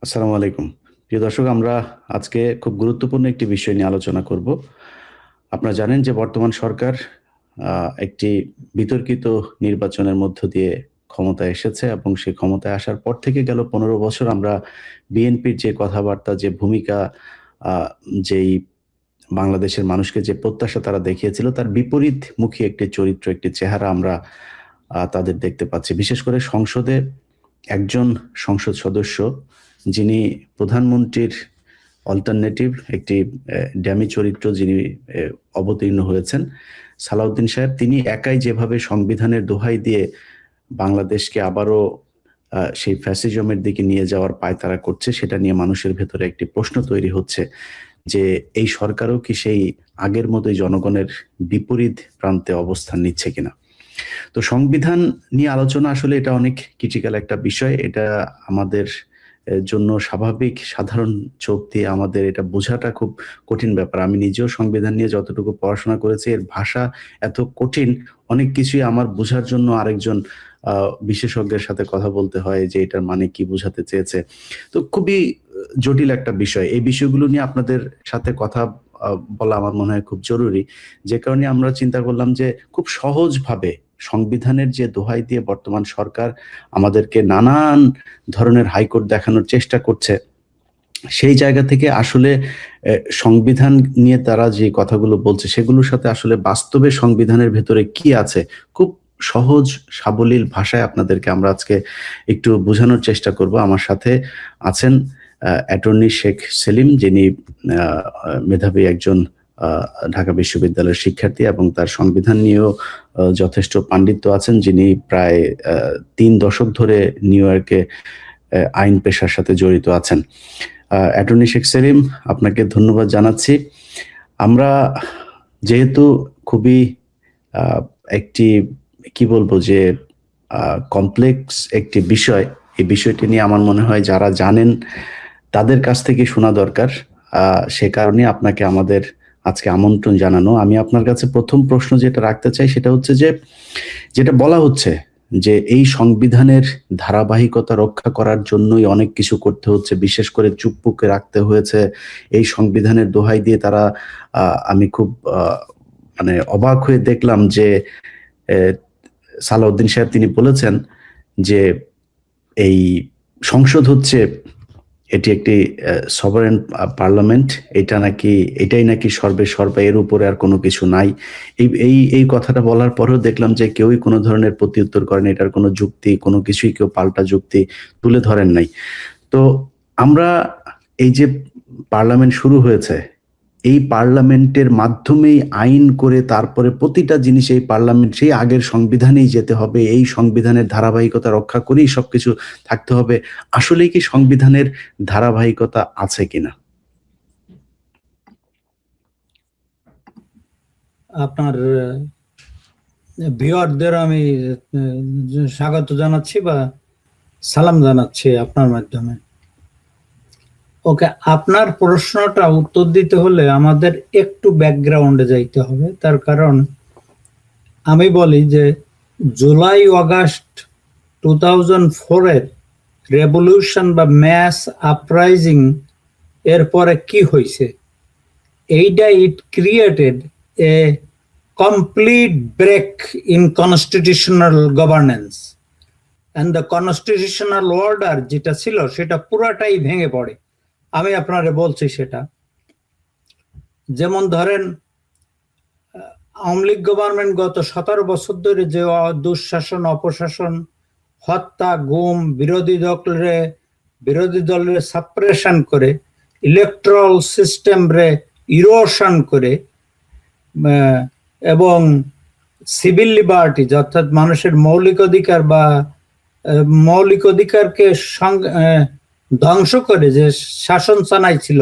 আসসালামু আলাইকুম। প্রিয় দর্শক, আমরা আজকে খুব গুরুত্বপূর্ণ একটি বিষয় নিয়ে আলোচনা করব। আপনারা জানেন যে বর্তমান সরকার একটি বিতর্কিত নির্বাচনের মধ্য দিয়ে ক্ষমতায় এসেছে এবং সেই ক্ষমতায় আসার পর থেকে গেল ১৫ বছর আমরা বিএনপির যে কথাবার্তা, যে ভূমিকা, আ যেই বাংলাদেশের মানুষকে যে প্রত্যাশা তারা দেখিয়েছিল তার বিপরীতমুখী একটি চরিত্র, একটি চেহারা আমরা তাদের দেখতে পাচ্ছি। বিশেষ করে সংসদে একজন সংসদ সদস্য যিনি প্রধানমন্ত্রীর অল্টারনেটিভ একটি ড্যামি চরিত্র যিনি অবতীর্ণ হয়েছেন, সালাউদ্দিন সাহেব, তিনি একাই যেভাবে সংবিধানের দোহাই দিয়ে বাংলাদেশকে আবারও সেই ফ্যাসিজমের দিকে নিয়ে যাওয়ার পায়তারা করছে, সেটা নিয়ে মানুষের ভেতরে একটি প্রশ্ন তৈরি হচ্ছে যে এই সরকারও কি সেই আগের মতোই জনগণের বিপরীত প্রান্তে অবস্থান নিচ্ছে কিনা। তো সংবিধান নিয়ে আলোচনা আসলে এটা অনেক ক্রিটিক্যাল একটা বিষয়। এটা আমাদের জন্য স্বাভাবিক সাধারণ চোখ দিয়ে আমাদের এটা বোঝাটা খুব কঠিন ব্যাপার। আমি নিজেও সংবিধান নিয়ে যতটুকু পড়াশোনা করেছি, এর ভাষা এত কঠিন, অনেক কিছুই আমার বোঝার জন্য আরেকজন বিশেষজ্ঞের সাথে কথা বলতে হয় যে এটার মানে কি বোঝাতে চেয়েছে। তো খুবই জটিল একটা বিষয়। এই বিষয়গুলো নিয়ে আপনাদের সাথে কথা বলা আমার মনে হয় খুব জরুরি। যে কারণে আমরা চিন্তা করলাম যে খুব সহজভাবে সংবিধানের যে দোহাই দিয়ে বর্তমান সরকার আমাদেরকে নানান ধরনের হাইকোর্ট দেখানোর চেষ্টা করছে, সেই জায়গা থেকে আসলে সংবিধান নিয়ে তারা যে কথাগুলো বলছে সেগুলোর সাথে আসলে বাস্তবে সংবিধানের ভেতরে কি আছে, খুব সহজ সাবলীল ভাষায় আপনাদেরকে আমরা আজকে একটু বোঝানোর চেষ্টা করব। আমার সাথে আছেন অ্যাটর্নি শেখ সেলিম, যিনি মেধাবী একজন ঢাকা বিশ্ববিদ্যালয়ের শিক্ষার্থী এবং তার সংবিধান নিয়েও যথেষ্ট পাণ্ডিত্য আছেন, যিনি প্রায় ৩ দশক ধরে নিউ ইয়র্কে আইন পেশার সাথে জড়িত আছেন। অ্যাটর্নি শেখ সেলিম, আপনাকে ধন্যবাদ জানাচ্ছি। আমরা যেহেতু খুবই একটি কি বলবো যে কমপ্লেক্স একটি বিষয়, এই বিষয়টি নিয়ে আমার মনে হয় যারা জানেন তাদের কাছ থেকে শোনা দরকার। সে কারণে আপনাকে আমাদের আজকে আমন্ত্রণ জানানো। আমি আপনার কাছে প্রথম প্রশ্ন যেটা রাখতে চাই সেটা হচ্ছে যে, যেটা বলা হচ্ছে যে এই সংবিধানের ধারাবাহিকতা রক্ষা করার জন্যই অনেক কিছু করতে হচ্ছে, বিশেষ করে চুপ্পুকে রাখতে হয়েছে এই সংবিধানের দোহাই দিয়ে তারা। আমি খুব মানে অবাক হয়ে দেখলাম যে সালাউদ্দিন সাহেব তিনি বলেছেন যে এই সংসদ হচ্ছে এটি একটি সভারেন পার্লামেন্ট, এটাই নাকি সর্বে সর্বা, এর উপরে আর কোনো কিছু নাই। এই কথাটা বলার পরেও দেখলাম যে কেউই কোনো ধরনের প্রত্যুত্তর করেন, এটার কোনো যুক্তি কোনো কিছুই কেউ পাল্টা যুক্তি তুলে ধরেন নাই। তো আমরা এই যে পার্লামেন্ট শুরু হয়েছে, এই পার্লামেন্টের মাধ্যমেই আইন করে তারপরে প্রতিটা জিনিস এই পার্লামেন্ট সেই আগের সংবিধানেই যেতে হবে, এই সংবিধানের ধারাবাহিকতা রক্ষা করেই সবকিছু থাকতে হবে। আসলেই কি সংবিধানের ধারাবাহিকতা আছে কিনা? আপনার ভিউয়ারদের আমি স্বাগত জানাচ্ছি বা সালাম জানাচ্ছি আপনার মাধ্যমে। ওকে, আপনার প্রশ্নটা উত্তর দিতে হলে আমাদের একটু ব্যাকগ্রাউন্ডে যাইতে হবে। তার কারণ আমি বলি যে জুলাই আগস্ট 2004 এর রেভলিউশন বা ম্যাস আপরাইজিং এরপরে কি হয়েছে, এইটা it created a complete break in constitutional governance and the constitutional order যেটা ছিল সেটা পুরাটাই ভেঙে পড়ে। আমি আপনারে বলছি সেটা, যেমন ধরেন আওয়ামী লীগ গভর্নমেন্ট গত 17 বছর ধরে যে দুঃশাসন, অপশাসন, হত্যা, গুম, বিরোধী দলের সাপ্রেশন করে, ইলেকট্রাল সিস্টেম রে ইরোশন করে এবং সিভিল লিবার্টি অর্থাৎ মানুষের মৌলিক অধিকারকে ধ্বংস করে যে শাসন চালাইছিল,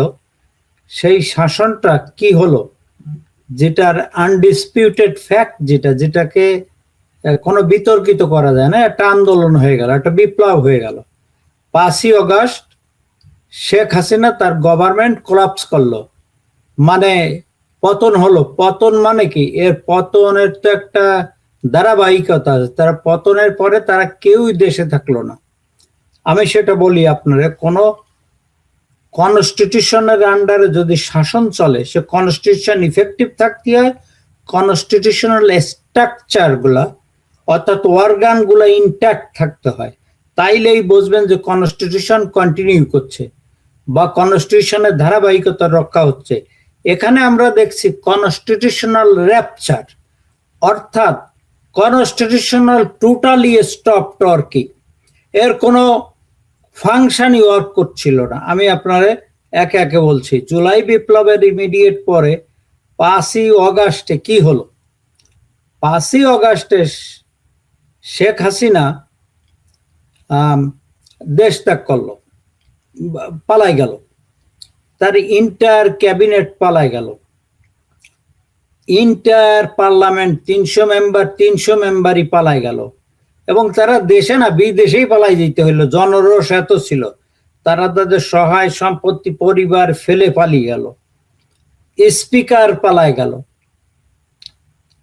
সেই শাসনটা কি হলো, যেটার আনডিসপিউটেড ফ্যাক্ট, যেটাকে কোনো বিতর্কিত করা যায় না, একটা আন্দোলন হয়ে গেল, একটা বিপ্লব হয়ে গেল। 5ই আগস্ট শেখ হাসিনা তার গভর্নমেন্ট কোলাপস করলো, মানে পতন হলো। পতন মানে কি? এর পতনের তো একটা ধারাবাহিকতা আছে। তারা পতনের পরে তারা কেউই দেশে থাকলো না। আমি সেটা বলি আপনারা, কোনো কনস্টিটিউশনের আন্ডারে যদি শাসন চলে, সে কনস্টিটিউশন ইফেক্টিভ থাকতে হয়, কনস্টিটিউশনাল স্ট্রাকচার গুলা অর্থাৎ অর্গান গুলা ইনট্যাক্ট থাকতে হয়। তাইলেই বুঝবেন যে কনস্টিটিউশন কন্টিনিউ করছে বা কনস্টিটিউশনের ধারাবাহিকতা রক্ষা হচ্ছে। এখানে আমরা দেখছি কনস্টিটিউশনাল র্যাপচার, অর্থাৎ কনস্টিটিউশনাল টোটালি স্টপ ওয়ার্কিং, এর কোনো ফাংশনই ওয়ার্ক করছিল না। আমি আপনারে একে একে বলছি। জুলাই বিপ্লবের ইমিডিয়েট পরে 5ই অগাস্টে কি হলো? 5ই অগাস্টে শেখ হাসিনা দেশ ত্যাগ করলো, পালাই গেল, তার ইন্টার ক্যাবিনেট পালাই গেল, ইন্টার পার্লামেন্ট 300 মেম্বারই পালাই গেল, এবং তারা দেশে না বিদেশেই পালাই যেতে হইলো। জনরোষ এত ছিল, তারা তাদের সহায় সম্পত্তি পরিবার ফেলে পালিয়ে গেল, স্পিকার পালাই গেল,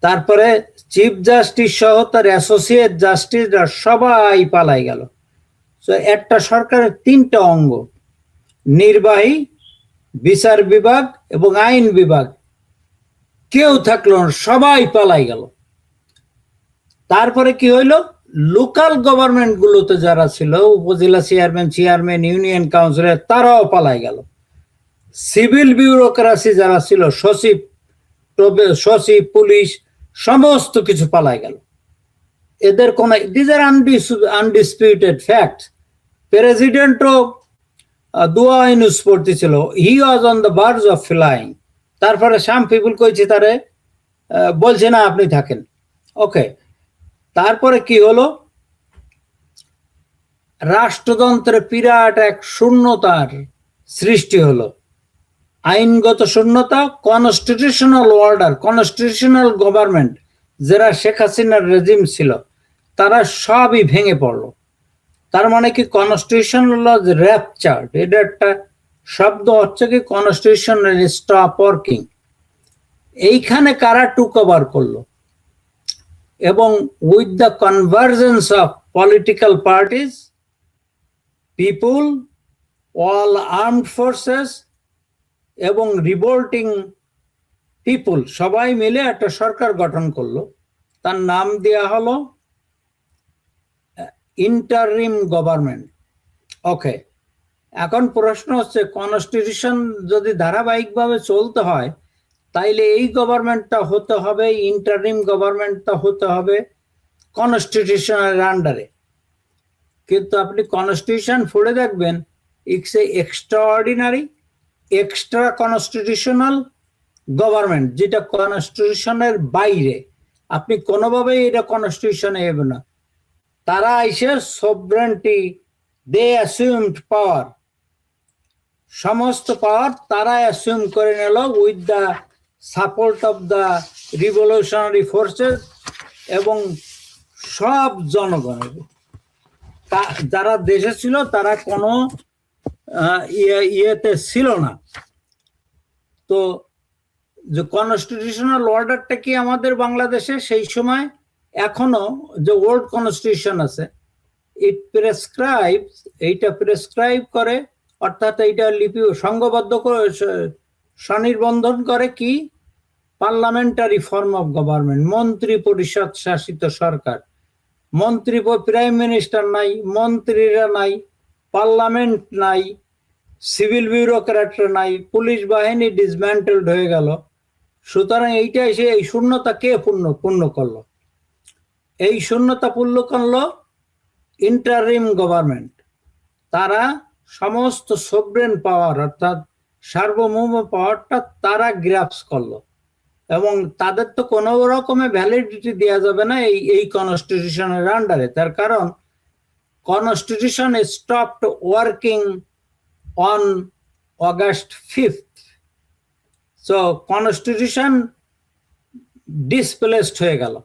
তারপরে চিফ জাস্টিস সহ তার অ্যাসোসিয়েট জাস্টিসরা সবাই পালাই গেল। তো একটা সরকারের 3টা অঙ্গ, নির্বাহী, বিচার বিভাগ এবং আইন বিভাগ, কেউ থাকলো না, সবাই পালাই গেল। তারপরে কি হইলো? লোকাল গভর্নমেন্ট গুলোতে যারা ছিল, উপজেলা চেয়ারম্যান, ইউনিয়ন কাউন্সিলর, তারাও পালাই গেল। সিভিল বিউরোক্রেসি যারা ছিল, সচিব, পুলিশ, সমস্ত কিছু পালাই গেল। এদের কোন, দিস আর আনডিসপিউটেড ফ্যাক্ট। প্রেসিডেন্টও দোয়া ইউনুস পড়তেছিল, he was on the verge of flying. তারপরে সাম পিপুল কইছে তারে, বলছে না আপনি থাকেন। ওকে, তারপরে কি হলো? রাষ্ট্রযন্ত্রে বিরাট এক শূন্যতার সৃষ্টি হলো, আইনগত শূন্যতা, কনস্টিটিউশনাল অর্ডার, কনস্টিটিউশনাল গভর্নমেন্ট যারা শেখ হাসিনার রেজিম ছিল, তারা সবই ভেঙে পড়লো। তার মানে কি কনস্টিটিউশনাল লজ র্যাপচার্ড, এটা একটা শব্দ হচ্ছে কি কনস্টিটিউশন স্টপ ওয়ার্কিং। এইখানে কারা টুক ওভার করলো? এবং with the convergence of political parties, people, all armed forces এবং রিভোল্টিং পিপুল সবাই মিলে একটা সরকার গঠন করলো। তার নাম দেয়া হলো ইন্টারিম গভর্নমেন্ট। ওকে, এখন প্রশ্ন হচ্ছে, কনস্টিটিউশন যদি ধারাবাহিকভাবে চলতে হয়, তাইলে এই গভর্নমেন্টটা হতে হবে, ইন্টারিম গভর্নমেন্টটা হতে হবে কনস্টিটিউশনের আন্ডারে। কিন্তু আপনি কনস্টিটিউশন পড়ে দেখবেন, it's a extraordinary extra constitutional government, যেটা কনস্টিটিউশনের বাইরে। আপনি কোনোভাবেই এটা কনস্টিটিউশনে হবে না। তারা এসে সভরেন্টি, দে অ্যাসিউমড পাওয়ার, সমস্ত পাওয়ার তারা অ্যাসিউম করে নিল with the support of the revolutionary forces এবং সব জনগণের। যারা দেশে ছিল তারা কোনো ইয়েতে ছিল না। তো যে কনস্টিটিউশনাল অর্ডারটা কি আমাদের বাংলাদেশে সেই সময় এখনো যে ওল্ড কনস্টিটিউশন আছে, এইটা প্রেসক্রাইব করে, অর্থাৎ এইটা লিপি সংঘবদ্ধ করে, স্বনির্বন্ধন করে কি পার্লামেন্টারি ফর্ম অফ গভর্নমেন্ট, মন্ত্রী পরিষদ শাসিত সরকার। মন্ত্রী, প্রাইম মিনিস্টার নাই, মন্ত্রীরা নাই, পার্লামেন্ট নাই, সিভিল বিউরোক্র্যাটরা নাই, পুলিশ বাহিনী ডিসম্যান্টেলড হয়ে গেল। সুতরাং এইটা এসে এই শূন্যতা কে পূর্ণ করলো? এই শূন্যতা পূর্ণ করলো ইন্টারিম গভর্নমেন্ট। তারা সমস্ত সভরেন পাওয়ার, অর্থাৎ সার্বভৌম পাওয়ারটা তারা গ্রাস্প করলো, এবং তাদের তো কোনো রকমের ভ্যালিডিটি দেওয়া যাবে না এই কনস্টিটিউশনের আন্ডারে। তার কারণ constitution stopped working on August 5th. So constitution displaced হয়ে গেল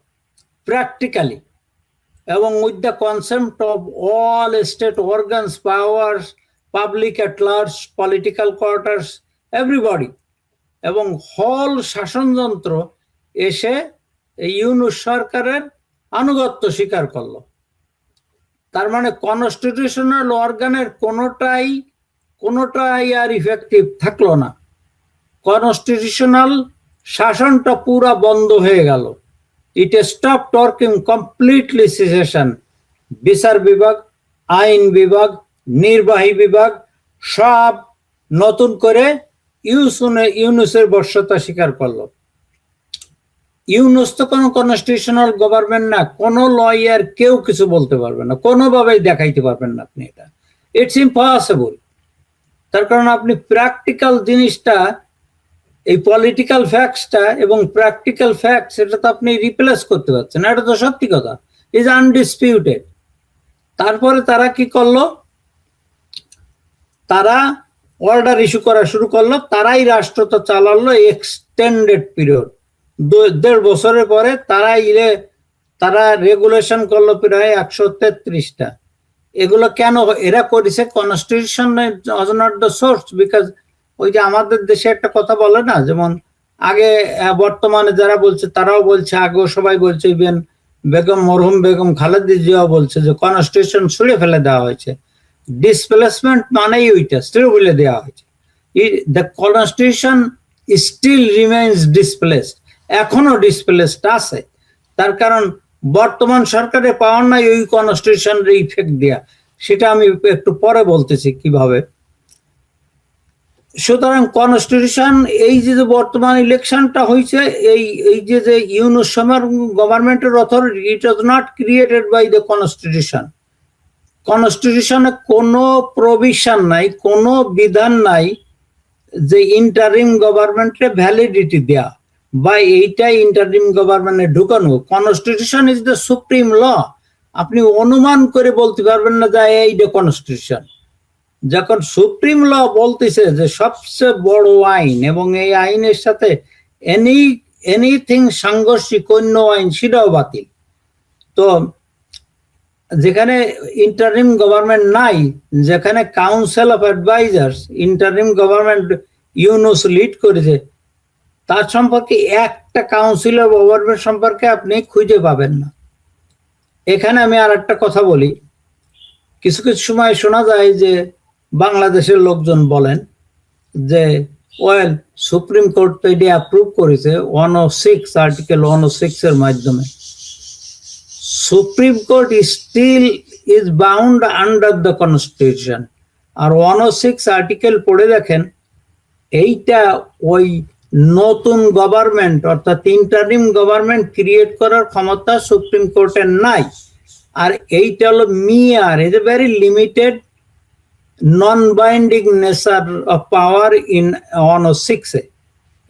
প্র্যাকটিক্যালি, এবং with the concept of all state organs, powers, public at large, political quarters, everybody, এবং হল শাসনযন্ত্র এসে ইউনূস সরকারের আনুগত্য স্বীকার করলো। তার মানে কনস্টিটিউশনাল অর্গানের কোনোটাই কোনোটাই আর ইফেক্টিভ থাকলো না। কনস্টিটিউশনাল শাসনটা পুরা বন্ধ হয়ে গেল। It stop talking completely cessation. বিচার বিভাগ, আইন বিভাগ, নির্বাহী বিভাগ সব নতুন করে ইউনুসের বর্ষতা স্বীকার করলো। ইউনুস তো কোনো কনস্টিটিউশনাল গভর্নমেন্ট না, কোনো লয়ার কেউ কিছু বলতে পারবে না, কোনোভাবেই দেখাইতে পারবেন না আপনি এটা। It's impossible. তার কারণ আপনি প্র্যাকটিক্যাল জিনিসটা, এই পলিটিক্যাল ফ্যাক্টসটা এবং প্র্যাকটিক্যাল ফ্যাক্টস এটা তো আপনি রিপ্লেস করতে পারছেন, এটা তো সত্যি কথা, ইজ আনডিসপিউটেড। তারপরে তারা কি করলো, তারা অর্ডার ইস্যু করা শুরু করলো, তারাই রাষ্ট্রটা চালালো এক্সটেন্ডেড পিরিয়ড। 1.5 বছরের পরে তারা রেগুলেশন করলো প্রায় 133টা। এগুলো কেন এরা করেছে? Constitution was not the source, because ওই যে আমাদের দেশে একটা কথা বলে না, যেমন আগে, বর্তমানে যারা বলছে তারাও বলছে, আগেও সবাই বলছে, ইভেন মরহুম বেগম খালেদা জিয়াও বলছে যে কনস্টিটিউশন ছুঁড়ে ফেলে দেওয়া হয়েছে। ডিসপ্লেসমেন্ট মানেই ওইটা, ছুঁড়ে ফেলে দেওয়া হয়েছে। The constitution still remains displaced, এখনো ডিসপ্লেসড আছে। তার কারণ বর্তমান সরকারের পাওয়ার নাই ওই কনস্টিটিউশনের ইফেক্ট দেয়া, সেটা আমি একটু পরে বলতেছি কিভাবে। সুতরাং কনস্টিটিউশন, এই যে বর্তমান ইলেকশনটা হয়েছে, এই যে ইউনুস সরকার গভর্নমেন্টের authority, it was not created by the constitution. কনস্টিটিউশনে কোনো প্রভিশন নাই, কোনো বিধান নাই যে ইন্টারিম গভর্নমেন্টে ভ্যালিডিটি দেয়া বা এইটা ইন্টারিম গভর্নমেন্টে ঢুকানো। Constitution is the supreme law. আপনি অনুমান করে বলতে পারবেন না যে এইটা কনস্টিটিউশন। যখন সুপ্রিম ল বলতেছে যে সবচেয়ে বড় আইন এবং এই আইনের সাথে এনিথিং সাংঘর্ষিক অন্য আইন, সেটাও বাতিল। তো যেখানে ইন্টারিম গভর্নমেন্ট নাই, যেখানে council of advisers, interim government Yunus lead করেছে, তার সম্পর্কে একটা কাউন্সিল অফ গভর্নমেন্ট সম্পর্কে আপনি খুঁজে পাবেন না। এখানে আমি আর একটা কথা বলি, কিছু কিছু সময় শোনা যায় যে বাংলাদেশের লোকজন বলেন যে ওয়েল, সুপ্রিম কোর্ট তো এটি অ্যাপ্রুভ করেছে 106 আর্টিকেল 106 এর মাধ্যমে। Supreme court still is bound under the constitution. আর 106 আর্টিকেল পড়ে দেখেন, এইটা ওই নতুন গভর্নমেন্ট অর্থাৎ ইন্টারিম গভর্নমেন্ট ক্রিয়েট করার ক্ষমতা সুপ্রিম কোর্টের নাই। আর এইটা হলো মিয়ার, is a very limited non-binding nature of power in 106.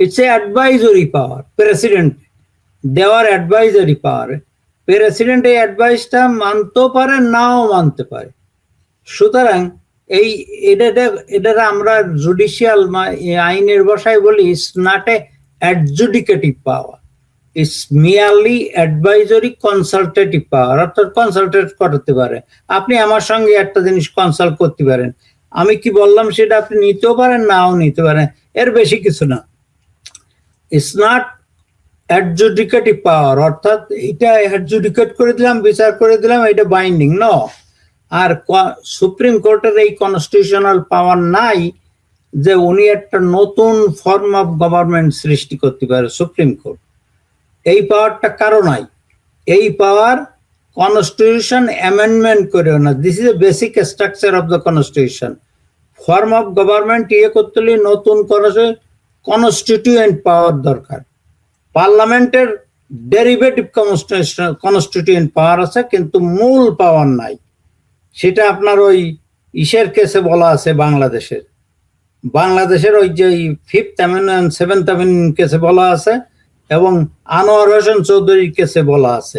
It's a advisory power. President, দেওয়ার advisory power. President এই অ্যাডভাইসটা মানতেও পারে, নাও মানতে পারে। সুতরাং এটা আমরা জুডিশিয়াল আইনের ভাষায় বলি, it's not a adjudicative power, it's merely advisory consultative power. অর্থাৎ কনসালটেট করতে পারে, আপনি আমার সঙ্গে একটা জিনিস কনসাল্ট করতে পারেন, আমি কি বললাম সেটা আপনি নিতেও পারেন, নাও নিতে পারেন, এর বেশি কিছু না। ইটস নট অ্যাডজুডিকেটিভ পাওয়ার, অর্থাৎ এটা অ্যাডজুডিকেট করে দিলাম, বিচার করে দিলাম, এটা বাইন্ডিং ন। আর সুপ্রিম কোর্টের এই কনস্টিটিউশনাল পাওয়ার নাই যে উনি একটা নতুন ফর্ম অফ গভর্নমেন্ট সৃষ্টি করতে পারে। সুপ্রিম কোর্ট এই পাওয়ারটা কারো নাই। এই পাওয়ার কনস্টিটিউশন অ্যামেন্ডমেন্ট করেও না। This is a basic structure of the constitution. Form of government করতে হলে নতুন কনস্টিটিউয়েন্ট পাওয়ার দরকার। পার্লামেন্টের ডেরিভেটিভ কনস্টিটিউয়েন্ট পাওয়ার আছে, কিন্তু মূল পাওয়ার নাই। সেটা আপনার ওই ইসের কেসে বলা আছে, বাংলাদেশের ওই যে 5th অ্যামেন্ডমেন্ট 7th অ্যামেন্ডমেন্ট কেসে বলা আছে, এবং আনোয়ার হোসেন চৌধুরীর কেসে বলা আছে।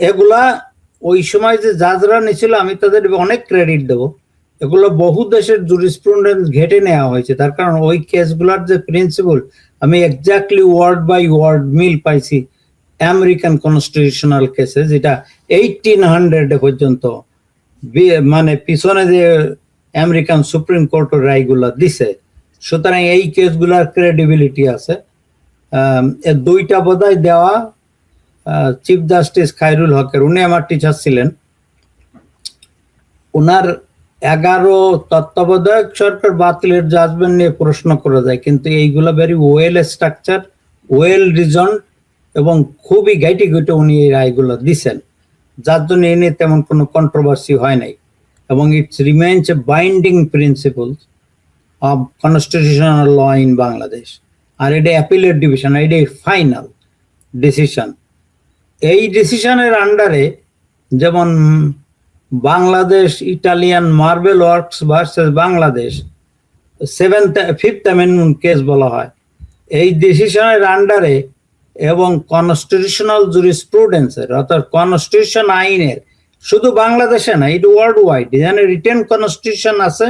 এগুলা ওই সময় যে জাজরা নিয়েছিল, আমি তাদের অনেক ক্রেডিট দেব। এগুলো বহু দেশের জুরিসপ্রুডেন্স ঘেটে নেওয়া হয়েছে, তার কারণ ওই কেসগুলার যে প্রিন্সিপাল আমি এক্স্যাক্টলি ওয়ার্ড বাই ওয়ার্ড মিল পাইছি আমেরিকান কনস্টিটিউশনাল কেসে, যেটা 1800 পর্যন্ত মানে পিছনে যে আমেরিকান সুপ্রিম কোর্টের রায়গুলা দিছে। সুতরাং এই কেসগুলার ক্রেডিবিলিটি আছে। দুইটা বোধহয় দেওয়া চিফ জাস্টিস খায়রুল হকের, উনি আমার টিচার ছিলেন। ওনার 11 তত্ত্বাবধায়ক সরকার বাতিলের জাজমেন্ট নিয়ে প্রশ্ন করা যায়, কিন্তু এইগুলা very well structure, well reason এবং খুবই গাইটে গুটে উনি এই রায়গুলো দিচ্ছেন, যার জন্য এ নিয়ে তেমন কোনো কন্ট্রোভার্সি হয় নাই এবং it's remains a binding principle of constitutional law in Bangladesh. আর এটা অ্যাপিলেট ডিভিশন, এটা ফাইনাল ডিসিশন। এই ডিসিশনের আন্ডারে যেমন Bangladesh Italian marble works versus Bangladesh 5th amendment case বলা হয়, এই ডিসিশনের আন্ডারে এবং কনস্টিটিউশনাল জুরিসপ্রুডেন্সের অর্থাৎ কনস্টিটিউশন আইনের, শুধু বাংলাদেশে না, এটা ওয়ার্ল্ড ওয়াইড যেখানে রিটেন কনস্টিটিউশন আছে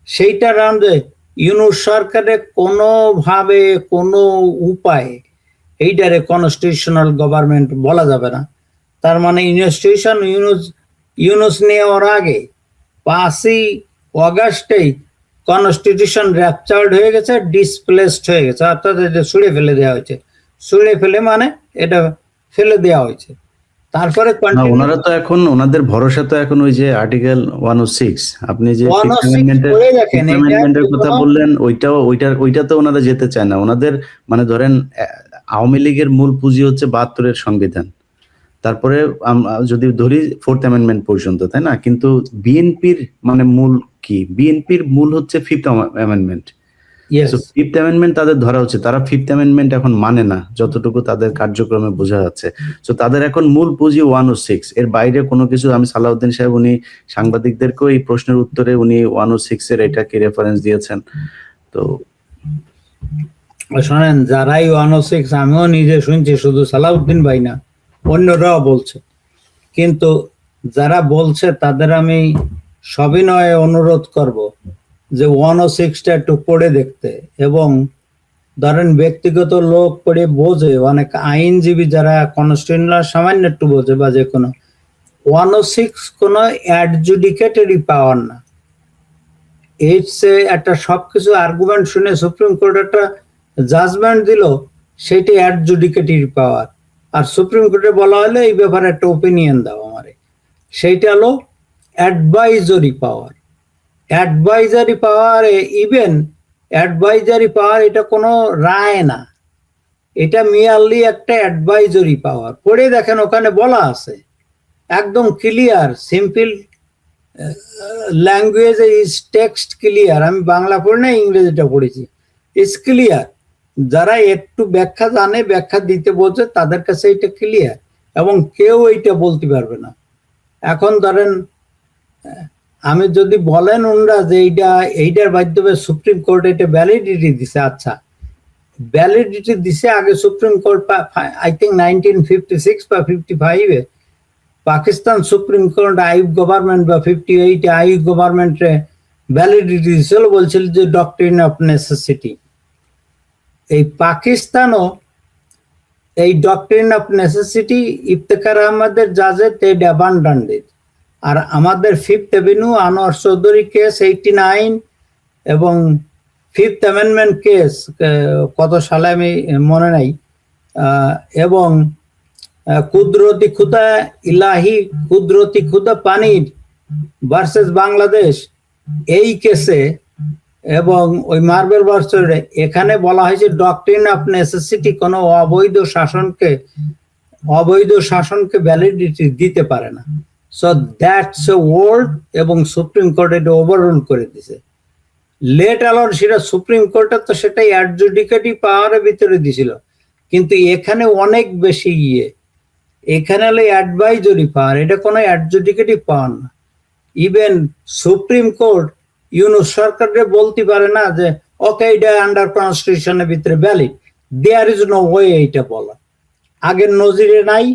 সেইটার আন্ডারে ইউনুস সরকারের কোনোভাবে কোনো উপায়ে এইটারে কনস্টিটিউশনাল গভর্নমেন্ট বলা যাবে না। তার মানে ইনস্টিটিউশন ইউনুস নেওয়ার আগে 5ই অগাস্টেই কনস্টিটিউশন র্যাপচার্ড হয়ে গেছে, ডিসপ্লেসড হয়ে গেছে, অর্থাৎ এটা ছুঁড়ে ফেলে দেওয়া হয়েছে। ছুঁড়ে ফেলে মানে এটা ফেলে দেওয়া হয়েছে। তারপরে ওনারা তো এখন ওনাদের ভরসা তো এখন ওই যে আর্টিকেল 106, আপনি যে কথা বললেন ওইটা তো ওনারা যেতে চায় না। ওনাদের মানে ধরেন আওয়ামী লীগের মূল পুঁজি হচ্ছে 72-এর সংবিধান, তারপরে যদি ধরি 4th অ্যামেন্ডমেন্ট পর্যন্ত, তাই না? কিন্তু বিএনপির মানে মূল কি? বিএনপির মূল হচ্ছে 5th অ্যামেন্ডমেন্ট। 5th অ্যামেন্ডমেন্ট তাদের ধরা হচ্ছে, তারা 5th অ্যামেন্ডমেন্ট এখন মানে না যতটুকু তাদের কার্যক্রমে বোঝা যাচ্ছে। তো তাদের এখন মূল পুঁজি 106, এর বাইরে কোনো কিছু। আমি সালাউদ্দিন সাহেব উনি সাংবাদিকদেরকেও এই প্রশ্নের উত্তরে উনি 106 এর এটাকে রেফারেন্স দিয়েছেন। তো শোনেন, যারাই 106, আমিও নিজে শুনছি, শুধু সালাউদ্দিন ভাই না, অন্যরাও বলছে, কিন্তু যারা বলছে তাদের আমি সবিনয়ে অনুরোধ করব যে 106টা একটু পড়ে দেখতে। এবং ধরেন ব্যক্তিগত লোক পড়ে বোঝে, অনেক আইনজীবী যারা কনস্টিটিউশনাল সামান্য একটু বোঝে বা যে কোনো 106 কোনো অ্যাডজুডিকেটরি পাওয়ার না। ইটস একটা সবকিছু আর্গুমেন্ট শুনে সুপ্রিম কোর্ট একটা জাজমেন্ট দিল, সেটি অ্যাডজুডিকেটরি পাওয়ার। আর সুপ্রিম কোর্টে বলা হলে এই ব্যাপারে একটা ওপিনিয়ন দাও আমারে, সেইটা হলো অ্যাডভাইজরি পাওয়ার। অ্যাডভাইজারি পাওয়ার, ইভেন অ্যাডভাইজারি পাওয়ার এটা কোনো রায় না, এটা মিয়ারলি একটা অ্যাডভাইজরি পাওয়ার। পড়ে দেখেন, ওখানে বলা আছে একদম clear, simple language, is text clear. আমি বাংলা পড়ি না, ইংরেজিটা পড়েছি, ইজ ক্লিয়ার। যারা একটু ব্যাখ্যা জানে, ব্যাখ্যা দিতে বোঝে, তাদের কাছে এটা ক্লিয়ার এবং কেউ এইটা বলতে পারবে না। এখন ধরেন আমি যদি বলেন ওনারা যে এইটার মাধ্যমে সুপ্রিম কোর্ট এটা ভ্যালিডিটি দিছে, আচ্ছা ভ্যালিডিটি দিছে আগে সুপ্রিম কোর্ট, আই থিঙ্ক 1956 বা 55-এ Pakistan supreme court Ayub government বা 58-এ আইয়ুব গভর্নমেন্টে ভ্যালিডিটি দিয়েছিল, বলছিল যে ডক্ট্রিন অফ নেসেসিটি। এই পাকিস্তানও এই ডক্ট্রিন অফ নেসেসিটি ইফতেখার আহমদের জাজের টেড অ্যাবান্ডান্ডেড। আর আমাদের 5th avenue Anwar Chowdhury case 89 এবং 5th অ্যামেন্ডমেন্ট কেস কত সালে আমি মনে নাই, এবং কুদরতি খুদা ইলাহি কুদরতি খুদা পানির ভার্সেস বাংলাদেশ, এই কেসে এবং ওই মার্বেল ভার্সেসে এখানে বলা হয়েছে ডক্ট্রিন অফ নেসেসিটি কোনো অবৈধ শাসনকে ভ্যালিডিটি দিতে পারে না। সো দ্যাটস এ ওয়ার্ড, এবং সুপ্রিম কোর্ট এটা ওভাররুল করে দিছে। লেট অ্যালন সেটা সুপ্রিম কোর্টে তো সেটাই অ্যাডজুডিকেটিভ পাওয়ারের ভিতরে দিছিল, কিন্তু এখানে অনেক বেশি এখানে হলো অ্যাডভাইজরি পাওয়ার, এটা কোনো অ্যাডজুডিকেটিভ পাওয়ার না। ইভেন সুপ্রিম কোর্ট ইউনুস সরকারকে বলতে পারে না যে ওকে এটা আন্ডার কনস্টিটিউশনের ভিতরে valid, there is no way এইটা বলা। আগের নজিরে নাই,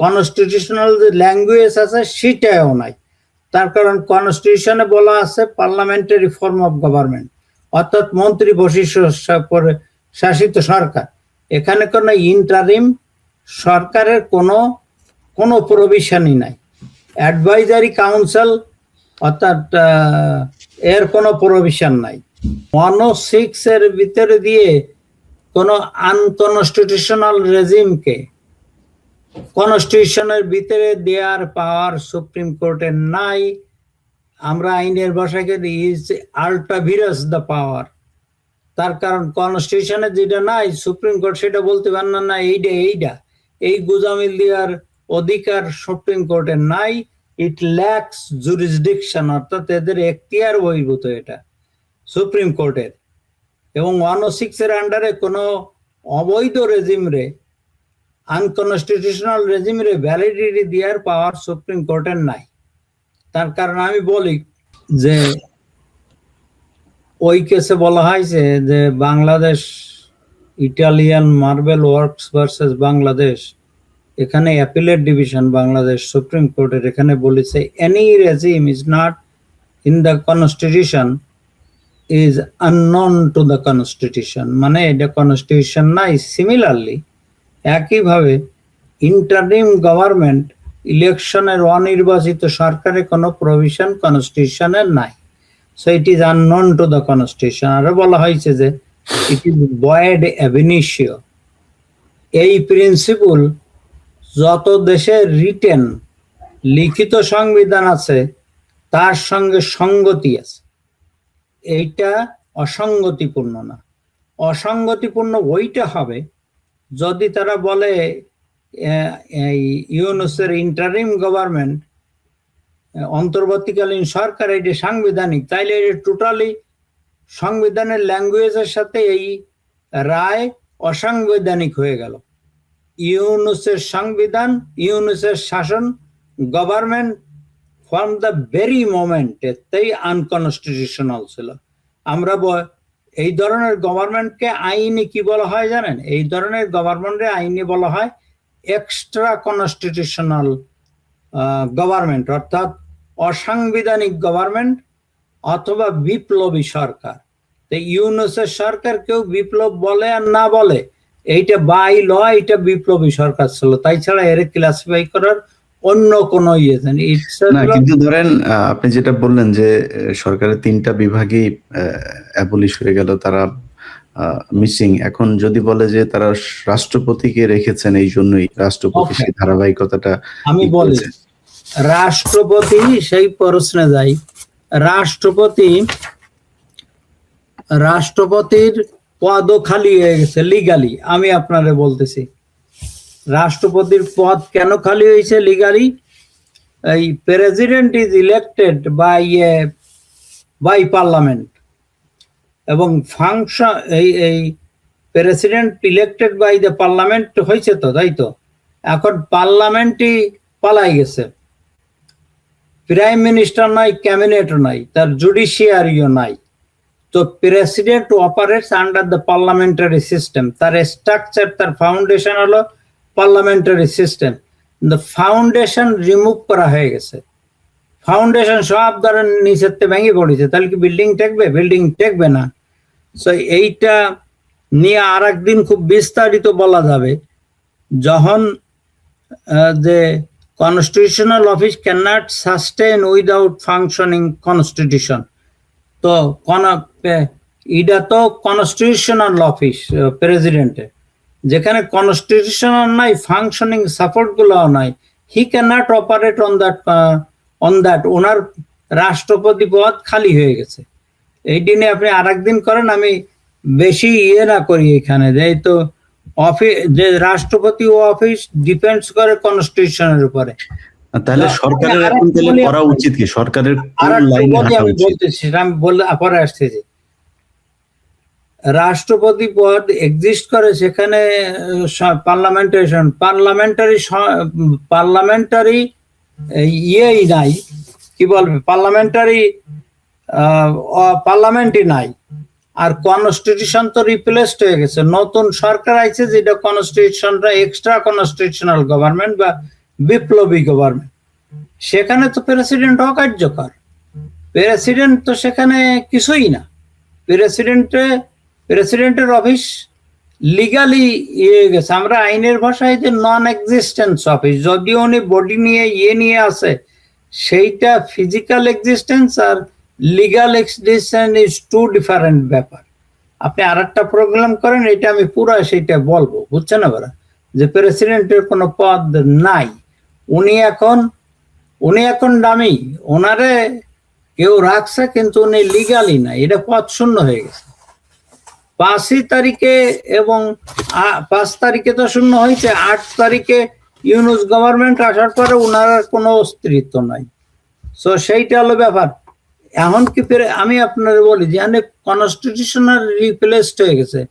কনস্টিটিউশনাল যে ল্যাঙ্গুয়েজ আছে সেটাও নাই। তার কারণ কনস্টিটিউশনে বলা আছে পার্লামেন্টারি ফর্ম অফ গভর্নমেন্ট, অর্থাৎ মন্ত্রী বৈশিষ্ট্য শাসিত সরকার। এখানে কোনো ইন্টারিম সরকারের কোনো প্রভিশনই নাই। অ্যাডভাইজারি কাউন্সিল অর্থাৎ এর কোনো প্রভিশন নাই। 106 এর ভিতরে দিয়ে কোনো আনকনস্টিটিউশনাল রেজিমকে কনস্টিটিউশনের ভিতরে দেওয়ার পাওয়ার সুপ্রিম কোর্টের নাই। আমরা আইনের ভাষায় ইজ আল্ট্রাভিরাস দ্য পাওয়ার। তার কারণ কনস্টিটিউশনে যেটা নাই সুপ্রিম কোর্ট সেটা বলতে পারে না, না এইটা এই গুজামিল দেওয়ার অধিকার সুপ্রিম কোর্টের নাই। ইট ল্যাক্স জুরিসডিকশন, অর্থাৎ এদের এখতিয়ার বহির্ভূত এটা সুপ্রিম কোর্টের। এবং 106 এর আন্ডারে কোনো অবৈধ রেজিমরে, আনকনস্টিটিউশনাল রেজিমরে ভ্যালিডিটি দেওয়ার পাওয়ার সুপ্রিম কোর্টের নাই। তার কারণ আমি বলি যে ওই কেসে বলা হয়েছে যে Bangladesh, Italian marble works versus Bangladesh, এখানে অ্যাপিলেট ডিভিশন বাংলাদেশ সুপ্রিম কোর্টের এখানে বলেছে any regime is not in the constitution is unknown to the constitution, মানে এটা কনস্টিটিউশন নাই। সিমিলারলি একইভাবে ইন্টারিম গভর্নমেন্ট ইলেকশনের অনির্বাচিত সরকারের কোনো প্রভিশন কনস্টিটিউশনের নাই। So it is unknown to the constitution. আরো বলা হয়েছে যে it is void ab initio। এই প্রিন্সিপল যত দেশের রিটেন লিখিত সংবিধান আছে তার সঙ্গে সঙ্গতি আছে, এইটা অসঙ্গতিপূর্ণ না। অসঙ্গতিপূর্ণ ওইটা হবে যদি তারা বলে এই ইউনুসের ইন্টারিম গভর্নমেন্ট, অন্তর্বর্তীকালীন সরকার এটা সাংবিধানিক, তাইলে এটা টোটালি সংবিধানের ল্যাঙ্গুয়েজের সাথে এই রায় অসাংবিধানিক হয়ে গেল। ইউনুসের সংবিধান, ইউনুসের শাসন, government from the very moment এতেই আনকনস্টিটিউশনাল ছিল। আমরা এই ধরনের গভর্নমেন্টকে আইনি কি বলা হয় জানেন? এই ধরনের গভর্নমেন্টে আইনি বলা হয় এক্সট্রা কনস্টিটিউশনাল গভর্নমেন্ট, অর্থাৎ অসাংবিধানিক গভর্নমেন্ট অথবা বিপ্লবী সরকার। তো ইউনুসের সরকার কেউ বিপ্লব বলে আর না বলে, এইটা বাই ল এটা বিপ্লবী সরকার ছিল, তাই ছাড়া এর ক্লাসিফাই করার অন্য কোন ইয়ে নেই। না, কিন্তু ধরেন আপনি যেটা বললেন যে সরকারের 3টা বিভাগই অ্যাবলিশ হয়ে গেল, তারা মিসিং। এখন যদি বলে যে তারা রাষ্ট্রপতিকে রেখেছেন এই জন্যই রাষ্ট্রপতি সেই ধারাবাহিকতাটা, আমি বলি রাষ্ট্রপতি, সেই প্রশ্নে যাই। রাষ্ট্রপতির পদও খালি হয়ে গেছে লিগালি। আমি আপনারে বলতেছি রাষ্ট্রপতির পদ কেন খালি হয়েছে লিগালি। এই president is elected by parliament এবং ফাংশন এই president elected by the parliament হয়েছে তো, তাই তো? এখন পার্লামেন্টই পালাই গেছে, প্রাইম মিনিস্টার নাই, ক্যাবিনেটও নাই, তার জুডিশিয়ারিও নাই। তো president operates under the parliamentary system, তার স্ট্রাকচার, তার ফাউন্ডেশন হলো পার্লামেন্টারি সিস্টেম। ফাউন্ডেশন রিমুভ করা হয়ে গেছে, ফাউন্ডেশন সব ধরেন নিচের ভেঙে পড়েছে, তাহলে কি বিল্ডিং টেকবে? বিল্ডিং টেকবে না। সো এইটা নিয়ে আর একদিন খুব বিস্তারিত বলা যাবে, যখন যে constitutional office can not sustain without functioning constitution. তো এটা তো কনস্টিটিউশনাল অফিস প্রেসিডেন্টের, যেখানে কনস্টিটিউশনাল নাই, ফাংশনিং সাপোর্ট গুলো নাই, he can not operate on that. ওনার রাষ্ট্রপতি পদ খালি হয়ে গেছে। এই দিনে আপনি আর একদিন করেন, আমি বেশি না করি এখানে। যে তো অফিস, যে রাষ্ট্রপতি ও অফিস ডিপেন্ডস করে কনস্টিটিউশনের উপরে। তাহলে সরকারের এখন তাহলে করা উচিত কি? সরকারের কোন লাইনে হাঁটা উচিত? বলতেছি, আমি বললে পরে আসতেছি। রাষ্ট্রপতি পদ এক্সিস্ট করে সেখানে পার্লামেন্টারি ইয়েই নাই, কি বলবে, পার্লামেন্টই নাই। আর কনস্টিটিউশন তো রিপ্লেসড হয়ে গেছে, নতুন সরকার আইছে যেটা কনস্টিটিউশনটা এক্সট্রা কনস্টিটিউশনাল গভর্নমেন্ট বা বিপ্লবী গভর্নমেন্ট। সেখানে তো প্রেসিডেন্ট অকার্যকর, প্রেসিডেন্ট তো সেখানে কিছুই না। প্রেসিডেন্টের অফিস লিগালি ইয়ে গেছে, আমরা আইনের ভাষায় যে নন এক্সিস্টেন্স অফিস, যদিও উনি বডি নিয়ে নিয়ে আসে, সেইটা ফিজিক্যাল এক্সিস্টেন্স আর legal existence is two different ব্যাপার। আপনি আর একটা প্রোগ্রাম করেন, এটা আমি পুরো সেইটা বলবো, বুঝছেন এবার? যে প্রেসিডেন্টের কোনো পদ নাই, উনি এখন ডামি, ওনারে কেউ রাখছে কিন্তু উনি লিগালি না, এটা পদ শূন্য হয়ে গেছে 5ই তারিখে, এবং 5 তারিখে তো শূন্য হয়েছে, 8 তারিখে ইউনুস গভর্নমেন্ট আসার পরে উনার আর কোনো অস্তিত্ব নাই। সো সেইটা হলো ব্যাপার। এমনকি আমি আপনার বলি যে কনস্টিটিউশনাল রিপ্লেসড হয়ে গেছে,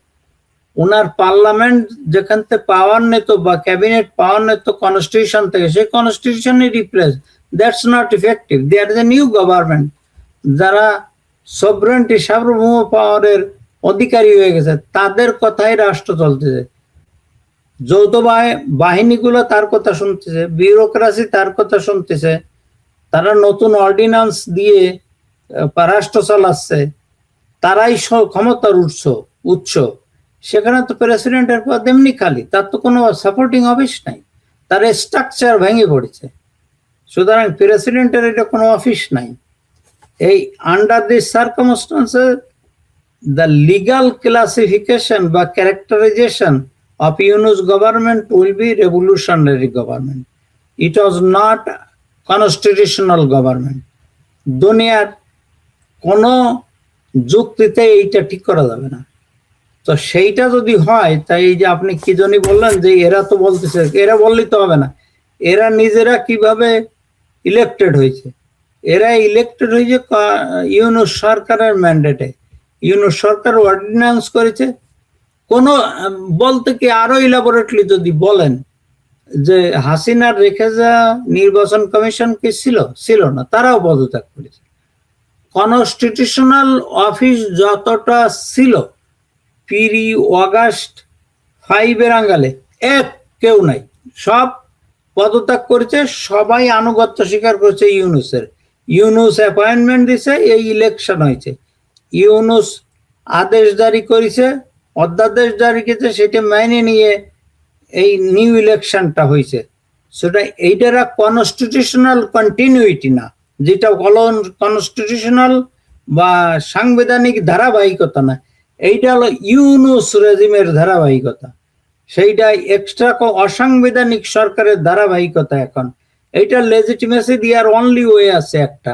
উনার পার্লামেন্ট যেখান থেকে পাওয়ার নিত বা ক্যাবিনেট পাওয়ার নিত কনস্টিটিউশন থেকে, সেই কনস্টিটিউশনই replace, that's not effective. There is a new government, যারা সভরেন্টি সার্বভৌম পাওয়ারের অধিকারী হয়ে গেছে, তাদের কথাই রাষ্ট্র চলতেছে। যৌথ বাহিনীগুলো তার কথা শুনতেছে, বিউরোক্রাসি তার কথা শুনতেছে, তারা নতুন অর্ডিন্যান্স দিয়ে রাষ্ট্র চালাচ্ছে, তারাই ক্ষমতার উৎস। সেখানে তো প্রেসিডেন্টের পদ এমনি খালি, তার তো কোনো সাপোর্টিং অফিস নাই, তার স্ট্রাকচার ভেঙে পড়েছে। সুতরাং প্রেসিডেন্টের এটা কোনো অফিস নাই। এই under this circumstances the legal classification বা characterization of Yunus government will be revolutionary government. It was not constitutional government. দুনিয়ার কোন যুক্তিতে এইটা ঠিক করা যাবে না। তো সেইটা যদি হয়, তাই এই যে আপনি কি জানি বললেন যে এরা তো বলতেছে, এরা বললেই তো হবে না, এরা নিজেরা কিভাবে ইলেক্টেড হয়েছে, এরা ইলেক্টেড হয়েছে ইউনুস সরকারের ম্যান্ডেটে। ইউনুস সরকার অর্ডিন্যান্স করেছে। কোন বলতে কি আরো ইলাবোরেটলি যদি বলেন যে হাসিনার রেখে যা নির্বাচন কমিশন কি ছিল না, তারাও পদত্যাগ করেছে। কনস্টিটিউশনাল অফিস যতটা ছিল পিরি অগাস্ট 5 আঙ্গালে কেউ নাই, সব পদত্যাগ করেছে, সবাই আনুগত্য স্বীকার করেছে ইউনুসের। ইউনুস অ্যাপয়েন্টমেন্ট দিছে, এই ইলেকশন হয়েছে, ইউনুস আদেশ জারি করেছে, অধ্যাদেশ জারি করেছে, সেটা মাইনে নিয়ে এই নিউ ইলেকশনটা হয়েছে। সেটা এইটার কনস্টিটিউশনাল কন্টিনিউইটি না, যেটা কনস্টিটিউশনাল বা সাংবিধানিক ধারাবাহিকতা না, এইটা হলো ইউনুস রেজিমের ধারাবাহিকতা। সেইটা এক্সট্রা অসাংবিধানিক সরকারের ধারাবাহিকতা। এখন এইটা লেজিটিমেসি দেওয়ার অনলি ওয়ে আছে একটা,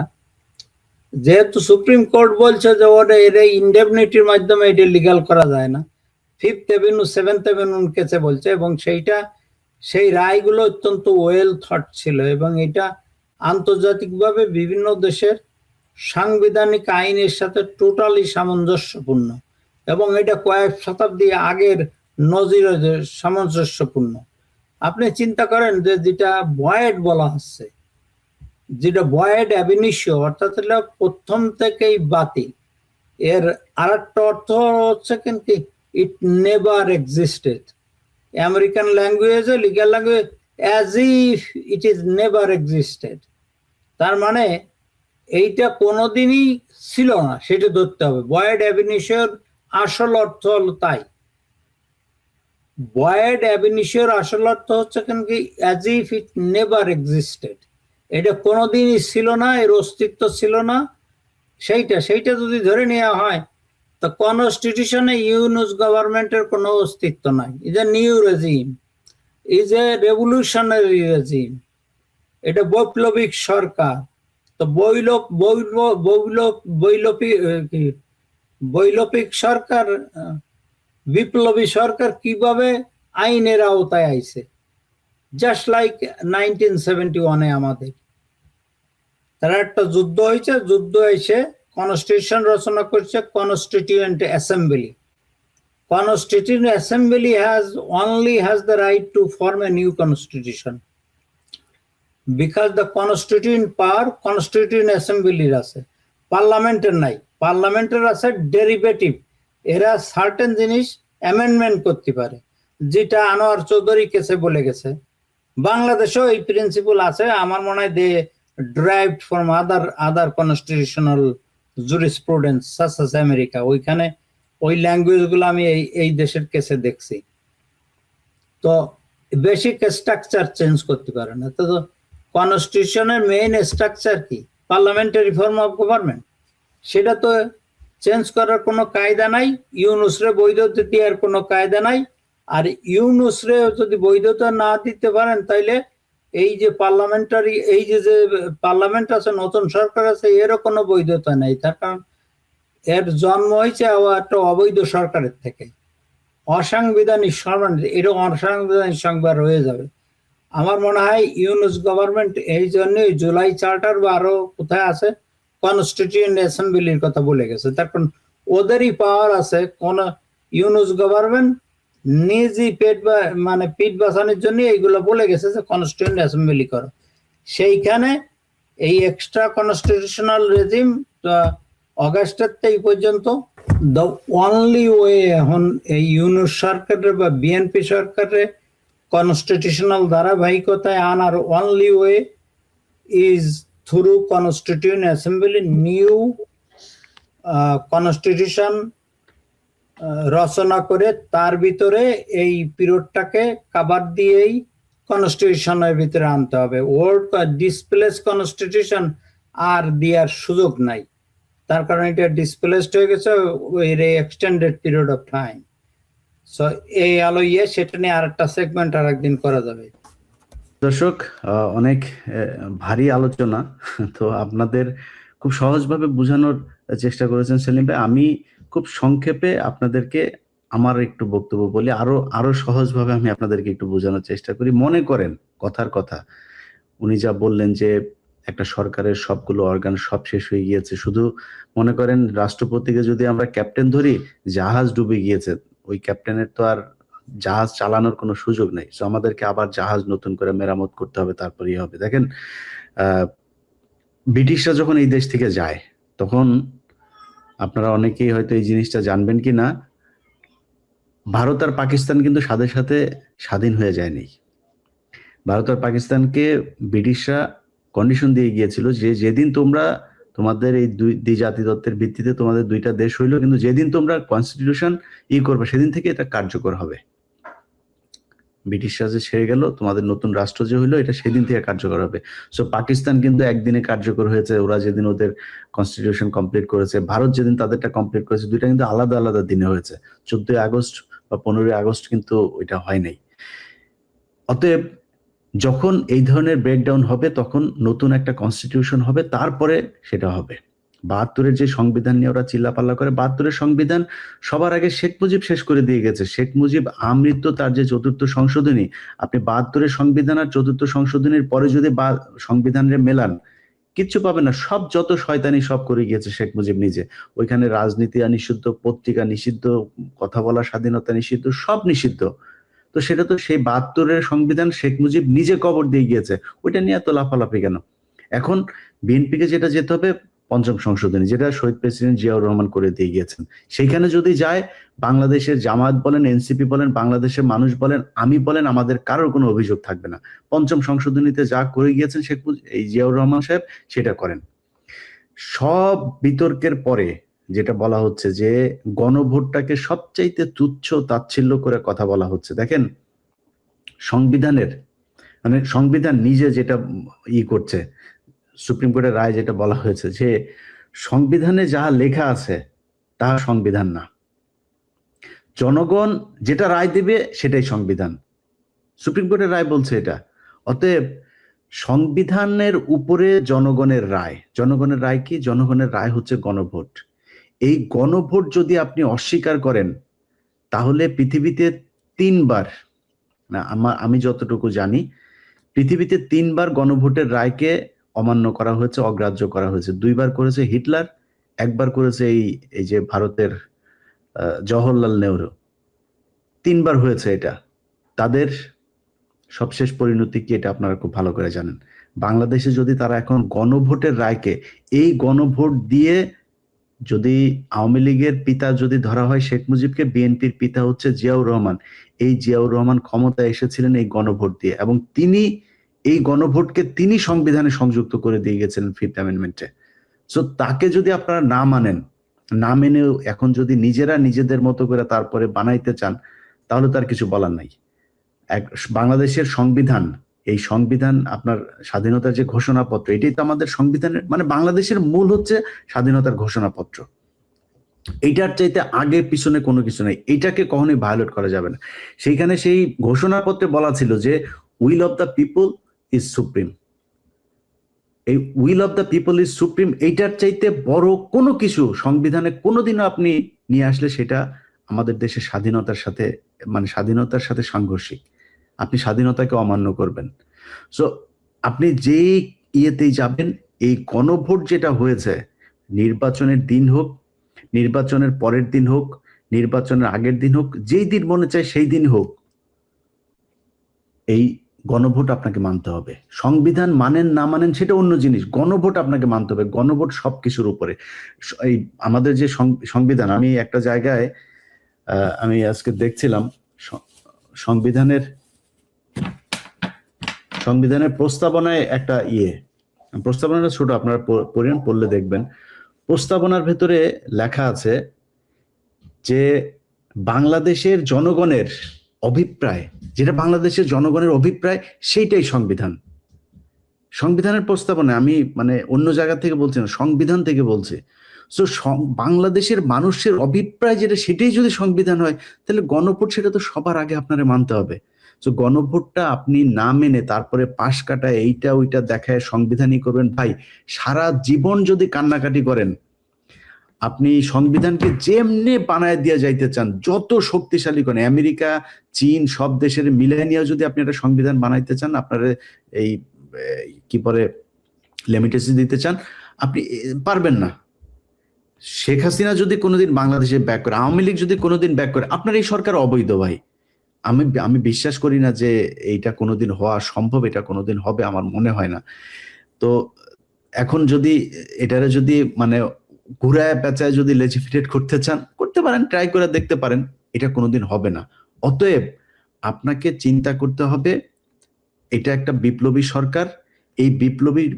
যেহেতু সুপ্রিম কোর্ট বলছে যে ওটা এর ইনডেমনিটির মাধ্যমে এটা লিগাল করা যায় না, 5th এভিনিউ 7th এভিনিউ কেসে বলছে, এবং সেই রায়গুলো অত্যন্ত ওয়েল থট ছিল, এবং এটা আন্তর্জাতিকভাবে বিভিন্ন দেশের সাংবিধানিক আইনের সাথে টোটালি সামঞ্জস্যপূর্ণ, এবং এটা কয়েক শতাব্দী আগের নজিরে সামঞ্জস্যপূর্ণ। আপনি চিন্তা করেন যে যেটা বয়েড বলা হচ্ছে, যেটা বয়েড অ্যাবিনিশিও, অর্থাৎ প্রথম থেকেই বাতিল, এর আর একটা অর্থ হচ্ছে কিন্তু ইট নেভার এক্সিস্টেড। আমেরিকান ল্যাঙ্গুয়েজে legal language as if it is never existed, তার মানে এইটা কোনোদিনই ছিল না, সেটা ধরতে হবে। বয়েড অ্যাবিনিশিওর আসল অর্থ হলো তাই। বয়েড অ্যাবিনিশিওর আসল অর্থ হচ্ছে কিন্তু as if it never existed, এটা কোনোদিনই ছিল না, এর অস্তিত্ব ছিল না। সেইটা যদি ধরে নেওয়া হয়, তো কনস্টিটিউশনে ইউনুস গভর্নমেন্টের কোনো অস্তিত্ব নাই। Is a new regime, is a revolutionary regime, এটা বৈপ্লবিক সরকার। তো বৈপ্লবিক সরকার, বিপ্লবী সরকার কিভাবে আইনের আওতায় আইছে, জাস্ট লাইক 1971-এ আমাদের তারা একটা যুদ্ধ হয়েছে, যুদ্ধ এসে কনস্টিটিউশন রচনা করছে constituent assembly. Constituent Assembly only has the right to form a new constitution, because the constituent power Constituent Assembly আছে, পার্লামেন্টের নাই। পার্লামেন্টের আছে ডেরিভেটিভ, এরা সার্টেন জিনিস অ্যামেন্ডমেন্ট করতে পারে, যেটা আনোয়ার চৌধুরী কেসে বলে গেছে। বাংলাদেশেও এই প্রিন্সিপাল আছে, আমার মনে হয় দে derived from other constitutional jurisprudence such as America. ওইখানে ওই ল্যাঙ্গুয়েজ গুলো আমি এই দেশের কেসে দেখছি। তো বেসিক স্ট্রাকচার চেঞ্জ করতে পারে না। তো কনস্টিটিউশনের মেইন স্ট্রাকচার কি? Parliamentary form of government. সেটা তো চেঞ্জ করার কোনো কায়দা নাই, ইউনুসরে বৈধতা দেওয়ার কোনো কায়দা নাই। আর ইউনুসরে যদি বৈধতা না দিতে পারেন, তাইলে এই যে পার্লামেন্টারি, এই যে যে পার্লামেন্ট আছে, নতুন সরকার আছে, এরও কোনো বৈধতা নেই। তার কারণ এর জন্ম হয়েছে একটা অবৈধ সরকারের থেকে। অসাংবিধানিক সরকার, এটা অসাংবিধানিক সংবাদ হয়ে যাবে। আমার মনে হয় ইউনুস গভর্নমেন্ট এই জন্যই জুলাই চার্টার বা আরো কোথায় আছে কনস্টিটিউয়েন্ট অ্যাসেম্বলির কথা বলে গেছে। তার কারণ ওদেরই পাওয়ার আছে। কোন ইউনুস গভর্নমেন্ট নিজেই মানে পিঠ বাঁচানোর জন্য এইগুলো বলে গেছে যে কনস্টিটিউয়েন্ট অ্যাসেম্বলি করো। সেইখানে এই এক্সট্রা কনস্টিটিউশনাল রেজিম অগাস্টের এই পর্যন্ত দ্য অনলি ওয়ে এখন এই ইউনুস সরকারের বা বিএনপি সরকারের কনস্টিটিউশনাল ধারাবাহিকতায় আনার only way is through constituent assembly, new constitution রচনা করে তার ভিতরে এই পিরিয়ডটাকে কাভার দিয়েই কনস্টিটিউশনের ভিতরে আনতে হবে। ওল্ড ডিসপ্লেস কনস্টিটিউশন আর দেওয়ার সুযোগ নাই, তার কারণ এটা ডিসপ্লেসড হয়ে গেছে এর extended period of time. So এই আলো সেটা নিয়ে আরেকটা সেগমেন্ট আর একদিন করা যাবে। দর্শক, অনেক ভারী আলোচনা, তো আপনাদের খুব সহজভাবে বোঝানোর চেষ্টা করেছেন সেলিম ভাই। আমি খুব সংক্ষেপে আপনাদেরকে আমার একটু বক্তব্য বলি, আরো সহজভাবে আমি আপনাদেরকে একটু বোঝানোর চেষ্টা করি। মনে করেন কথার কথা, উনি যা বললেন যে একটা সরকারের সবগুলো অর্গান সব শেষ হয়ে গিয়েছে, শুধু মনে করেন রাষ্ট্রপতিকে যদি আমরা ক্যাপ্টেন ধরি, জাহাজ ডুবে গিয়েছে, ওই ক্যাপ্টেনের তো আর জাহাজ চালানোর কোনো সুযোগ নেই। তো আমাদেরকে আবার জাহাজ নতুন করে মেরামত করতে হবে, তারপরেই হবে। দেখেন, ব্রিটিশরা যখন এই দেশ থেকে যায়, তখন আপনারা অনেকেই হয়তো এই জিনিসটা জানবেন কি না, ভারত আর পাকিস্তান কিন্তু সাথে সাথে স্বাধীন হয়ে যায়নি। ভারত আর পাকিস্তানকে ব্রিটিশরা কন্ডিশন দিয়ে গিয়েছিল যে যেদিন তোমরা তোমাদের এই দুই জাতিতত্ত্বের ভিত্তিতে তোমাদের দুইটা দেশ হইলো, কিন্তু যেদিন তোমরা কনস্টিটিউশন করবে সেদিন থেকে এটা কার্যকর হবে। ব্রিটিশরা যে ছেড়ে গেল, তোমাদের নতুন রাষ্ট্র যে হইলো, এটা সেদিন থেকে কার্যকর হবে। সো পাকিস্তান কিন্তু একদিনে কার্যকর হয়েছে, ওরা যেদিন ওদের কনস্টিটিউশন কমপ্লিট করেছে। ভারত যেদিন তাদেরটা কমপ্লিট করেছে, দুইটা কিন্তু আলাদা আলাদা দিনে হয়েছে। 14ই আগস্ট বা 15ই আগস্ট কিন্তু ওইটা হয় নাই। অতএব যখন এই ধরনের ব্রেকডাউন হবে, তখন নতুন একটা কনস্টিটিউশন হবে, তারপরে সেটা হবে। 72-এর যে সংবিধান নিয়ে ওরা চিল্লাপাল্লা করে, 72-এর সংবিধান সবার আগে শেখ মুজিব শেষ করে দিয়ে গেছে। শেখ মুজিব আমৃত্যু তার যে 4র্থ সংশোধনী, আপনি 72-এর সংবিধান আর 4র্থ সংশোধনীর পরে যদি সংবিধানের মেলান, কিচ্ছু পাবে না। সব যত শয়তানি সব করে গিয়েছে শেখ মুজিব নিজে। ওইখানে রাজনীতি নিষিদ্ধ, পত্রিকা নিষিদ্ধ, কথা বলার স্বাধীনতা নিষিদ্ধ, সব নিষিদ্ধ। তো সেটা তো সেই 72-এর সংবিধান শেখ মুজিব নিজে কবর দিয়ে গিয়েছে, ওইটা নিয়ে এত লাফালাফি কেন? এখন বিএনপিকে যেটা যেতে হবে 5ম সংশোধনী, যেটা শহীদ প্রেসিডেন্ট জিয়াউর রহমান করে দিয়ে গিয়েছেন। সেইখানে যদি যায়, বাংলাদেশের জামায়াত বলেন, এনসিপি বলেন, বাংলাদেশের মানুষ বলেন, আমি বলেন, আমাদের কারোর কোনো অভিযোগ থাকবে না। 5ম সংশোধনীতে যা করে গিয়েছেন এই জিয়াউর রহমান সাহেব, সেটা করেন। সব বিতর্কের পরে যেটা বলা হচ্ছে যে গণভোটটাকে সবচাইতে তুচ্ছ তাচ্ছিল্য করে কথা বলা হচ্ছে। দেখেন, সংবিধানের মানে সংবিধান নিজে যেটা করছে, সুপ্রিম কোর্টের রায় যেটা বলা হয়েছে যে সংবিধানে যাহা লেখা আছে তাহা সংবিধান না, জনগণ যেটা রায় দেবে সেটাই সংবিধান। সুপ্রিম কোর্টের রায় বলছে এটা। অতএব সংবিধানের উপরে জনগণের রায়। জনগণের রায় কি? জনগণের রায় হচ্ছে গণভোট। এই গণভোট যদি আপনি অস্বীকার করেন, তাহলে পৃথিবীতে 3বার, না আমি যতটুকু জানি, পৃথিবীতে 3বার গণভোটের রায়কে অমান্য করা হয়েছে, অগ্রাহ্য করা হয়েছে। 2বার করেছে হিটলার, 1বার করেছে এই যে ভারতের জওহরলাল নেহরু। 3বার হয়েছে এটা। তাদের সবশেষ পরিণতি কি এটা আপনারা খুব ভালো করে জানেন। বাংলাদেশে যদি তারা এখন গণভোটের রায়কে, এই গণভোট দিয়ে যদি আওয়ামী লীগের পিতা যদি ধরা হয় শেখ মুজিবকে, বিএনপির পিতা হচ্ছে জিয়াউর রহমান। এই জিয়াউর রহমান ক্ষমতায় এসেছিলেন এই গণভোট দিয়ে, এবং তিনি এই গণভোটকে তিনি সংবিধানে সংযুক্ত করে দিয়ে গেছিলেন 5th অ্যামেন্ডমেন্টে। সো তাকে যদি আপনারা না মানেন, না মেনেও এখন যদি নিজেরা নিজেদের মতো করে তারপরে বানাইতে চান, তাহলে তার কিছু বলার নাই। বাংলাদেশের সংবিধান, এই সংবিধান আপনার স্বাধীনতার যে ঘোষণাপত্র, এটাই তো আমাদের সংবিধানের মানে বাংলাদেশের মূল হচ্ছে স্বাধীনতার ঘোষণাপত্র। এইটার চাইতে আগে পিছনে কোনো কিছু নেই, এইটাকে কখনোই ভায়োলেট করা যাবে না। সেইখানে সেই ঘোষণাপত্রে বলা ছিল যে will of the people is supreme, এই will of the people is supreme, এইটার চাইতে বড় কোনো কিছু সংবিধানে কোনোদিনও আপনি নিয়ে আসলে সেটা আমাদের দেশের স্বাধীনতার সাথে, মানে স্বাধীনতার সাথে সাংঘর্ষিক। আপনি স্বাধীনতাকে অমান্য করবেন। সো আপনি যেই ইয়েতেই যাবেন, এই গণভোট যেটা হয়েছে, নির্বাচনের দিন হোক, নির্বাচনের পরের দিন হোক, নির্বাচনের আগের দিন হোক, যেই দিন মনে চায় সেই দিন হোক, এই গণভোট আপনাকে মানতে হবে। সংবিধান মানেন না মানেন সেটা অন্য জিনিস, গণভোট আপনাকে মানতে হবে। গণভোট সবকিছুর উপরে। এই আমাদের যে সংবিধান, আমি একটা জায়গায় আমি আজকে দেখছিলাম সংবিধানের প্রস্তাবনায় একটা প্রস্তাবনাটা ছোট, আপনারা পড়লে দেখবেন। প্রস্তাবনার ভেতরে লেখা আছে যে বাংলাদেশের জনগণের অভিপ্রায়, যেটা বাংলাদেশের জনগণের অভিপ্রায়, সেইটাই সংবিধান। সংবিধানের প্রস্তাবনা, আমি মানে অন্য জায়গা থেকে বলছি না, সংবিধান থেকে বলছি। সো বাংলাদেশের মানুষের অভিপ্রায় যেটা, সেটাই যদি সংবিধান হয়, তাহলে গণভোট সেটা তো সবার আগে আপনারে মানতে হবে। তো গণভোটটা আপনি না মেনে তারপরে পাশ কাটা, এইটা ওইটা দেখায় সংবিধানই করবেন, ভাই সারা জীবন যদি কান্নাকাটি করেন, আপনি সংবিধানকে যেমনি বানায় দিয়ে যাইতে চান, যত শক্তিশালী করেন, আমেরিকা, চীন, সব দেশের মিলাই নিয়েও যদি আপনি একটা সংবিধান বানাইতে চান, আপনার এই কি বলে লিমিটেশন দিতে চান, আপনি পারবেন না। শেখ হাসিনা যদি কোনোদিন বাংলাদেশে ব্যাক করে, আওয়ামী লীগ যদি কোনোদিন ব্যাক করে, আপনার এই সরকার অবৈধ ভাই। আমি বিশ্বাস করি না যে এইটা কোনোদিন হওয়া সম্ভব, এটা কোনোদিন হবে, আমার মনে হয় না। তো এখন যদি এটারে যদি মানে ঘুরায় পেঁচায় যদি লেজিফিটেট করতে চান, করতে পারেন, ট্রাই করে দেখতে পারেন, এটা কোনোদিন হবে না। অতএব আপনাকে চিন্তা করতে হবে, এটা একটা বিপ্লবী সরকার, এই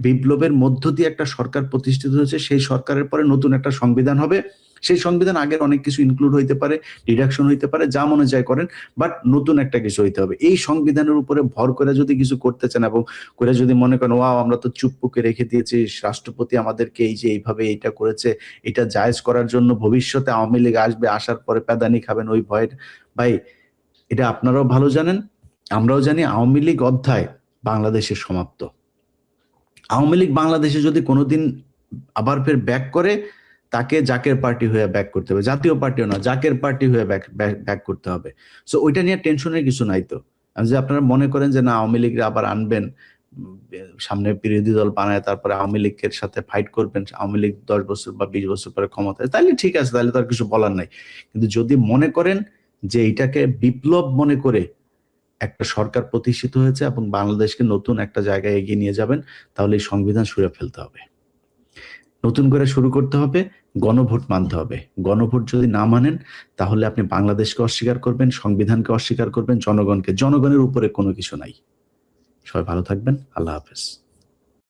বিপ্লবের মধ্য দিয়ে একটা সরকার প্রতিষ্ঠিত হয়েছে, সেই সরকারের পরে নতুন একটা সংবিধান হবে। সেই সংবিধান আগের অনেক কিছু ইনক্লুড হইতে পারে, ডিডাকশন হইতে পারে, যা মনে চায় করেন, বাট নতুন একটা কিছু হইতে হবে। এই সংবিধানের উপরে ভর করে যদি কিছু করতে চান, এবং করে যদি মনে করেন ওয়াও আমরা তো চুপপুকে রেখে দিয়েছি, রাষ্ট্রপতি আমাদেরকে এই যে এইভাবে এইটা করেছে, এটা জায়েজ করার জন্য ভবিষ্যতে আওয়ামী লীগ আসবে, আসার পরে প্যাদানি খাবেন ওই ভয়ে, ভাই এটা আপনারাও ভালো জানেন, আমরাও জানি, আওয়ামী লীগ অধ্যায় বাংলাদেশের সমাপ্ত। আওয়ামী লীগ বাংলাদেশে যদি কোনোদিন আবার ফের ব্যাক করে, তাকে জাকের পার্টি হয়ে ব্যাক করতে হবে, জাতীয় পার্টিও না, জাকের পার্টি হয়ে ব্যাক করতে হবে। সো ওইটা নিয়ে টেনশনের কিছু নাই। তো যে আপনারা মনে করেন যে না আওয়ামী লীগরা আবার আনবেন, সামনে বিরোধী দল বানায়, তারপরে আওয়ামী লীগের সাথে ফাইট করবেন, আওয়ামী লীগ 10 বছর বা 20 বছর পরে ক্ষমতায়, তাহলে ঠিক আছে, তাহলে তো আর কিছু বলার নাই। কিন্তু যদি মনে করেন যে এটাকে বিপ্লব মনে করে একটা সরকার প্রতিষ্ঠিত হয়েছে এবং বাংলাদেশকে নতুন একটা জায়গায় এগিয়ে নিয়ে যাবেন, তাহলে এই সংবিধান ছুঁড়ে ফেলতে হবে, নতুন করে শুরু করতে হবে, গণভোট মানতে হবে। গণভোট যদি না মানেন, তাহলে আপনি বাংলাদেশকে অস্বীকার করবেন, সংবিধানকে অস্বীকার করবেন, জনগণের উপরে কোনো কিছু নাই। সবাই ভালো থাকবেন, আল্লাহ হাফেজ।